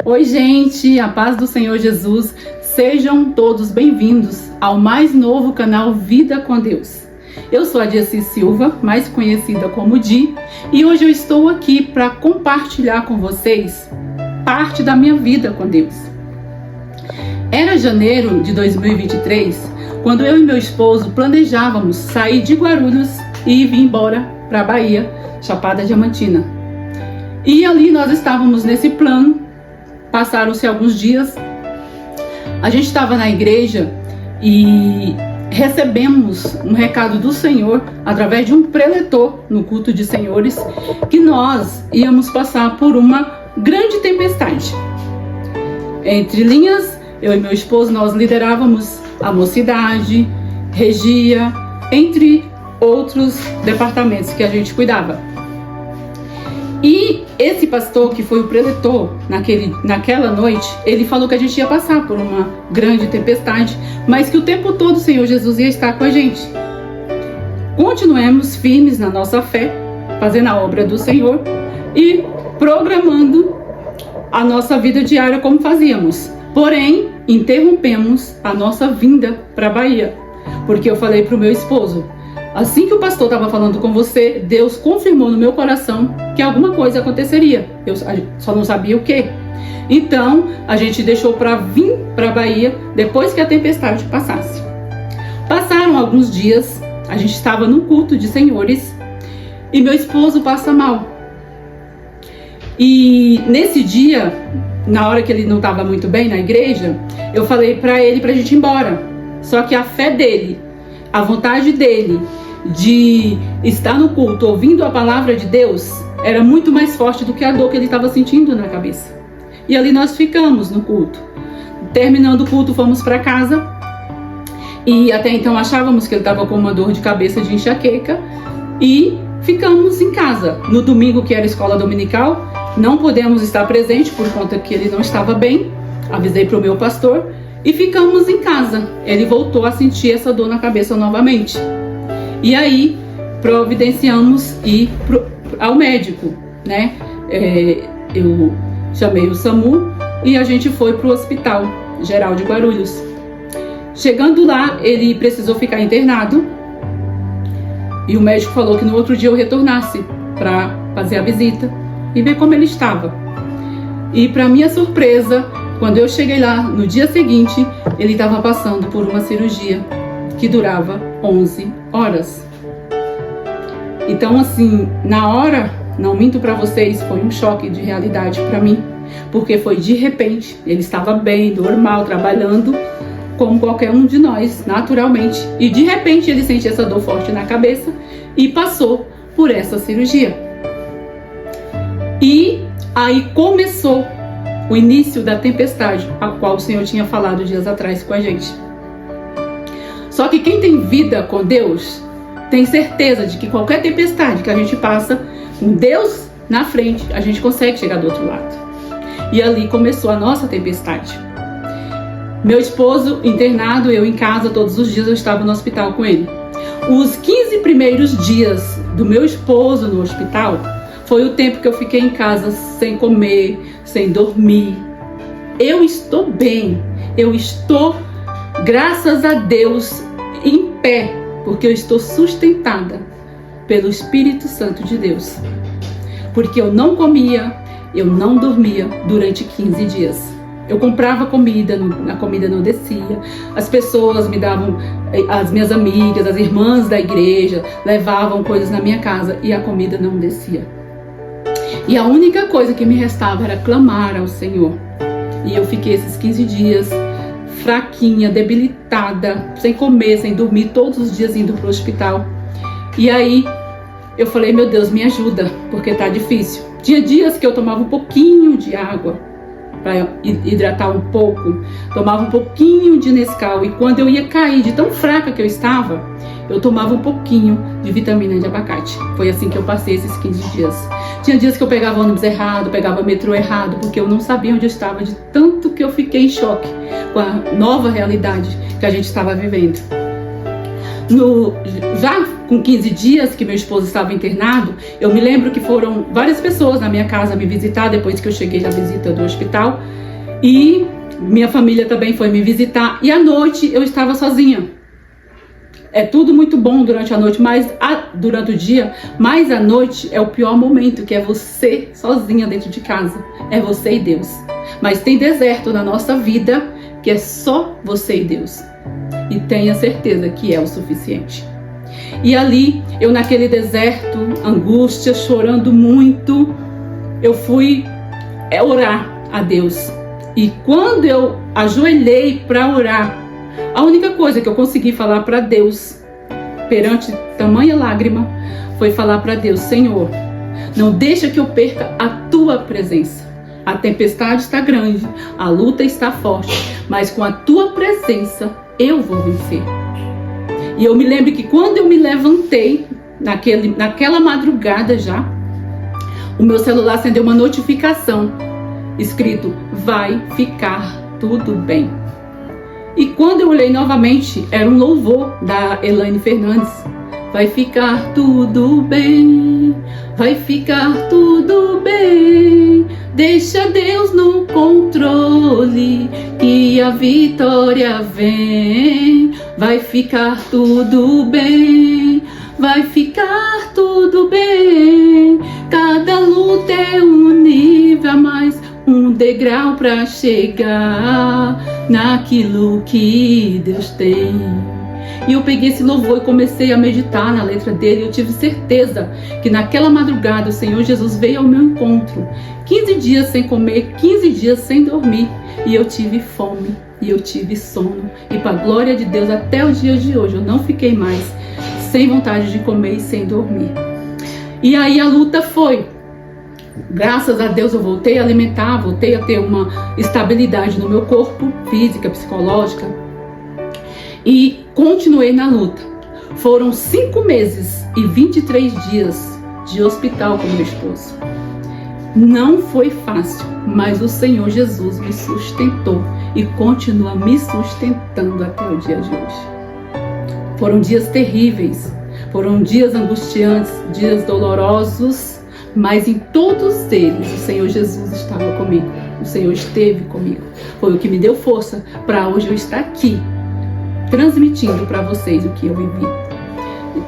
Oi, gente, a paz do Senhor Jesus. Sejam todos bem-vindos ao mais novo canal Vida com Deus. Eu sou a Diaci Silva, mais conhecida como Di, e hoje eu estou aqui para compartilhar com vocês parte da minha vida com Deus. Era janeiro de 2023, quando eu e meu esposo planejávamos sair de Guarulhos e vir embora para a Bahia, Chapada Diamantina. E ali nós estávamos nesse plano. Passaram-se alguns dias, a gente estava na igreja e recebemos um recado do Senhor através de um preletor no culto de senhores, que nós íamos passar por uma grande tempestade. Entre linhas, eu e meu esposo, nós liderávamos a mocidade, regia, entre outros departamentos que a gente cuidava. E esse pastor, que foi o preletor naquela noite, ele falou que a gente ia passar por uma grande tempestade, mas que o tempo todo o Senhor Jesus ia estar com a gente. Continuemos firmes na nossa fé, fazendo a obra do Senhor e programando a nossa vida diária como fazíamos. Porém, interrompemos a nossa vinda para a Bahia, porque eu falei para o meu esposo: assim que o pastor estava falando com você, Deus confirmou no meu coração que alguma coisa aconteceria. Eu só não sabia o que. Então, a gente deixou para vir para a Bahia depois que a tempestade passasse. Passaram alguns dias, a gente estava no culto de senhores e meu esposo passa mal. E nesse dia, na hora que ele não estava muito bem na igreja, eu falei para ele para a gente ir embora. Só que a fé dele, a vontade dele de estar no culto ouvindo a palavra de Deus era muito mais forte do que a dor que ele estava sentindo na cabeça. E ali nós ficamos no culto. Terminando o culto, fomos para casa e até então achávamos que ele estava com uma dor de cabeça, de enxaqueca, e ficamos em casa. No domingo, que era escola dominical, não pudemos estar presentes por conta que ele não estava bem. Avisei para o meu pastor e ficamos em casa. Ele voltou a sentir essa dor na cabeça novamente. E aí, providenciamos ir ao médico, né? Eu chamei o SAMU e a gente foi para o Hospital Geral de Guarulhos. Chegando lá, ele precisou ficar internado. E o médico falou que no outro dia eu retornasse para fazer a visita e ver como ele estava. E para minha surpresa, quando eu cheguei lá, no dia seguinte, ele estava passando por uma cirurgia que durava 11 horas. Então, assim, na hora, não minto para vocês, foi um choque de realidade para mim, porque foi de repente. Ele estava bem, normal, trabalhando como qualquer um de nós, naturalmente, e de repente ele sentiu essa dor forte na cabeça e passou por essa cirurgia. E aí começou o início da tempestade, a qual o Senhor tinha falado dias atrás com a gente. Só que quem tem vida com Deus tem certeza de que qualquer tempestade que a gente passa, com Deus na frente, a gente consegue chegar do outro lado. E ali começou a nossa tempestade. Meu esposo internado, eu em casa, todos os dias eu estava no hospital com ele. Os 15 primeiros dias do meu esposo no hospital foi o tempo que eu fiquei em casa sem comer, sem dormir. Eu estou bem, eu estou, graças a Deus, em pé, porque eu estou sustentada pelo Espírito Santo de Deus. Porque eu não comia, eu não dormia durante 15 dias. Eu comprava comida, a comida não descia. As pessoas me davam, as minhas amigas, as irmãs da igreja, levavam coisas na minha casa e a comida não descia. E a única coisa que me restava era clamar ao Senhor. E eu fiquei esses 15 dias fraquinha, debilitada, sem comer, sem dormir, todos os dias indo para o hospital. E aí eu falei: meu Deus, me ajuda, porque tá difícil. Tinha dias que eu tomava um pouquinho de água para hidratar um pouco, tomava um pouquinho de Nescau, e quando eu ia cair de tão fraca que eu estava, eu tomava um pouquinho de vitamina de abacate. Foi assim que eu passei esses 15 dias. Tinha dias que eu pegava ônibus errado, pegava metrô errado, porque eu não sabia onde eu estava, de tanto que eu fiquei em choque com a nova realidade que a gente estava vivendo. Já com 15 dias que meu esposo estava internado, eu me lembro que foram várias pessoas na minha casa me visitar depois que eu cheguei da visita do hospital. E minha família também foi me visitar. E à noite eu estava sozinha. É tudo muito bom durante a noite, durante o dia, mas à noite é o pior momento, que é você sozinha dentro de casa. É você e Deus. Mas tem deserto na nossa vida que é só você e Deus. E tenha certeza que é o suficiente. E ali, eu naquele deserto, angústia, chorando muito, eu fui orar a Deus. E quando eu ajoelhei para orar, a única coisa que eu consegui falar para Deus, perante tamanha lágrima, foi falar para Deus: Senhor, não deixa que eu perca a tua presença. A tempestade está grande, a luta está forte, mas com a tua presença eu vou vencer. E eu me lembro que quando eu me levantei, naquela madrugada já, o meu celular acendeu uma notificação, escrito: vai ficar tudo bem. E quando eu olhei novamente, era um louvor da Elaine Fernandes. Vai ficar tudo bem, vai ficar tudo bem. Deixa Deus no controle, que a vitória vem. Vai ficar tudo bem, vai ficar tudo bem. Cada luta é um nível a mais, um degrau para chegar naquilo que Deus tem. E eu peguei esse louvor e comecei a meditar na letra dele. Eu tive certeza que naquela madrugada o Senhor Jesus veio ao meu encontro. 15 dias sem comer, 15 dias sem dormir. E eu tive fome, e eu tive sono. E para a glória de Deus, até o dia de hoje, eu não fiquei mais sem vontade de comer e sem dormir. E aí a luta foi. Graças a Deus eu voltei a alimentar, voltei a ter uma estabilidade no meu corpo, física, psicológica. E continuei na luta. Foram 5 meses e 23 dias de hospital com meu esposo. Não foi fácil, mas o Senhor Jesus me sustentou e continua me sustentando até o dia de hoje. Foram dias terríveis, foram dias angustiantes, dias dolorosos, mas em todos eles o Senhor Jesus estava comigo. O Senhor esteve comigo. Foi o que me deu força para hoje eu estar aqui, transmitindo para vocês o que eu vivi.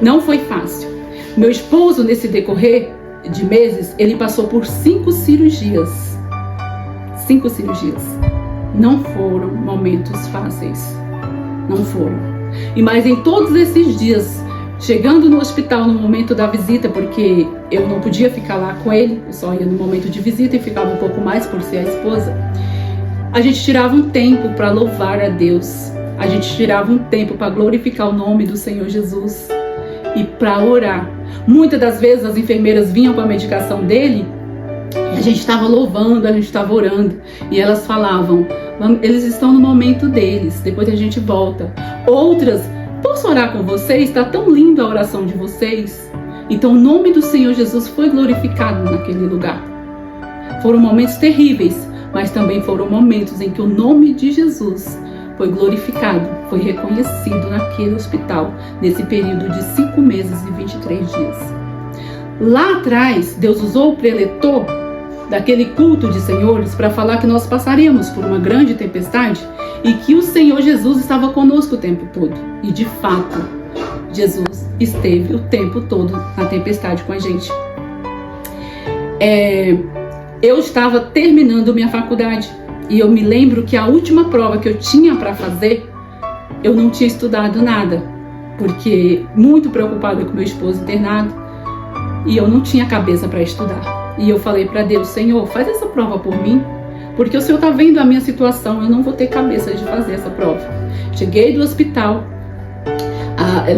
Não foi fácil. Meu esposo, nesse decorrer de meses, ele passou por 5 cirurgias. 5 cirurgias. Não foram momentos fáceis. Não foram. Mas em todos esses dias, chegando no hospital no momento da visita, porque eu não podia ficar lá com ele, eu só ia no momento de visita e ficava um pouco mais por ser a esposa, a gente tirava um tempo para louvar a Deus. A gente tirava um tempo para glorificar o nome do Senhor Jesus e para orar. Muitas das vezes as enfermeiras vinham com a medicação dele e a gente estava louvando, a gente estava orando. E elas falavam: eles estão no momento deles, depois a gente volta. Outras: posso orar com vocês? Está tão linda a oração de vocês. Então o nome do Senhor Jesus foi glorificado naquele lugar. Foram momentos terríveis, mas também foram momentos em que o nome de Jesus foi glorificado, foi reconhecido naquele hospital, nesse período de 5 meses e 23 dias. Lá atrás, Deus usou o preletor daquele culto de senhores para falar que nós passaríamos por uma grande tempestade e que o Senhor Jesus estava conosco o tempo todo. E de fato, Jesus esteve o tempo todo na tempestade com a gente. Eu estava terminando minha faculdade. E eu me lembro que a última prova que eu tinha para fazer, eu não tinha estudado nada, porque muito preocupada com meu esposo internado, e eu não tinha cabeça para estudar. E eu falei para Deus: Senhor, faz essa prova por mim, porque o Senhor está vendo a minha situação, eu não vou ter cabeça de fazer essa prova. Cheguei do hospital,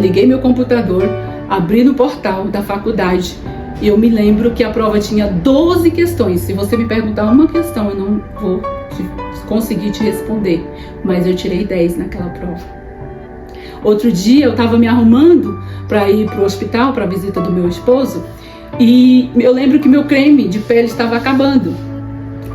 liguei meu computador, abri no portal da faculdade, e eu me lembro que a prova tinha 12 questões. Se você me perguntar uma questão, eu não vou conseguir te responder, mas eu tirei 10 naquela prova. Outro dia eu estava me arrumando para ir para o hospital, para a visita do meu esposo, e eu lembro que meu creme de pele estava acabando.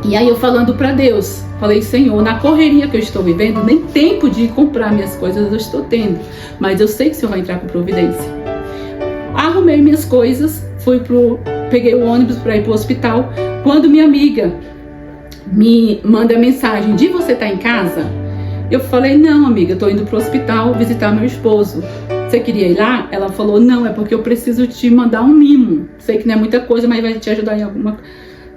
E aí eu falando para Deus, falei: Senhor, na correria que eu estou vivendo, nem tempo de comprar minhas coisas eu estou tendo, mas eu sei que o Senhor vai entrar com providência. Arrumei minhas coisas, peguei o ônibus para ir pro hospital. Quando minha amiga me manda a mensagem de você tá em casa, eu falei, não amiga, eu tô indo pro hospital visitar meu esposo. Você queria ir lá? Ela falou, não, é porque eu preciso te mandar um mimo. Sei que não é muita coisa, mas vai te ajudar em alguma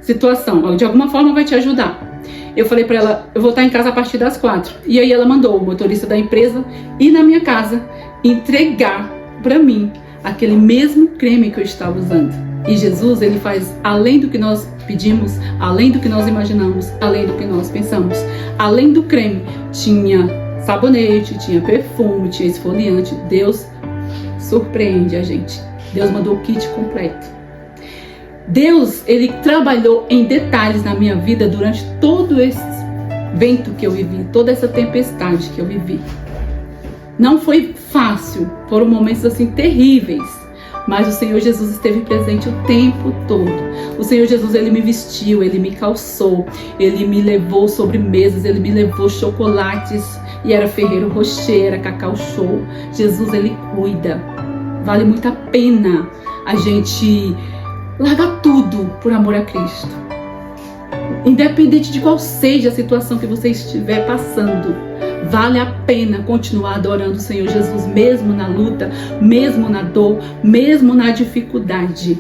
situação. De alguma forma vai te ajudar. Eu falei pra ela, eu vou estar em casa a partir das 4. E aí ela mandou o motorista da empresa ir na minha casa entregar pra mim aquele mesmo creme que eu estava usando. E Jesus, ele faz além do que nós pedimos, além do que nós imaginamos, além do que nós pensamos. Além do creme, tinha sabonete, tinha perfume, tinha esfoliante. Deus surpreende a gente. Deus mandou o kit completo. Deus, ele trabalhou em detalhes na minha vida durante todo esse vento que eu vivi, toda essa tempestade que eu vivi. Não foi fácil, foram momentos assim terríveis, mas o Senhor Jesus esteve presente o tempo todo. O Senhor Jesus, ele me vestiu, ele me calçou, ele me levou sobremesas, ele me levou chocolates, e era Ferreiro Rocher, era Cacau Show. Jesus, ele cuida. Vale muito a pena a gente largar tudo por amor a Cristo. Independente de qual seja a situação que você estiver passando, vale a pena continuar adorando o Senhor Jesus, mesmo na luta, mesmo na dor, mesmo na dificuldade.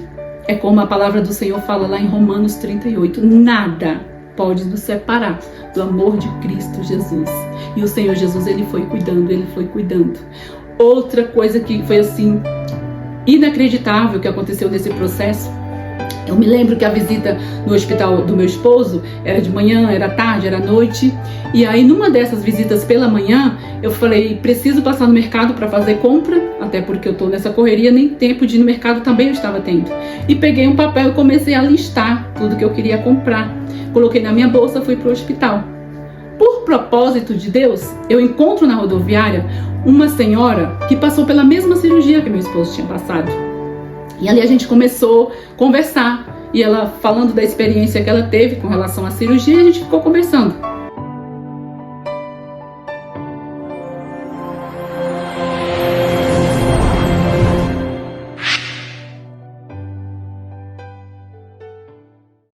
É como a palavra do Senhor fala lá em Romanos 38, nada pode nos separar do amor de Cristo Jesus. E o Senhor Jesus, ele foi cuidando, ele foi cuidando. Outra coisa que foi assim inacreditável que aconteceu nesse processo, eu me lembro que a visita no hospital do meu esposo era de manhã, era tarde, era noite. E aí numa dessas visitas pela manhã, eu falei, preciso passar no mercado para fazer compra, até porque eu tô nessa correria, nem tempo de ir no mercado também eu estava tendo. E peguei um papel e comecei a listar tudo que eu queria comprar. Coloquei na minha bolsa, fui pro hospital. Por propósito de Deus, eu encontro na rodoviária uma senhora que passou pela mesma cirurgia que meu esposo tinha passado. E ali a gente começou a conversar. E ela falando da experiência que ela teve com relação à cirurgia, a gente ficou conversando.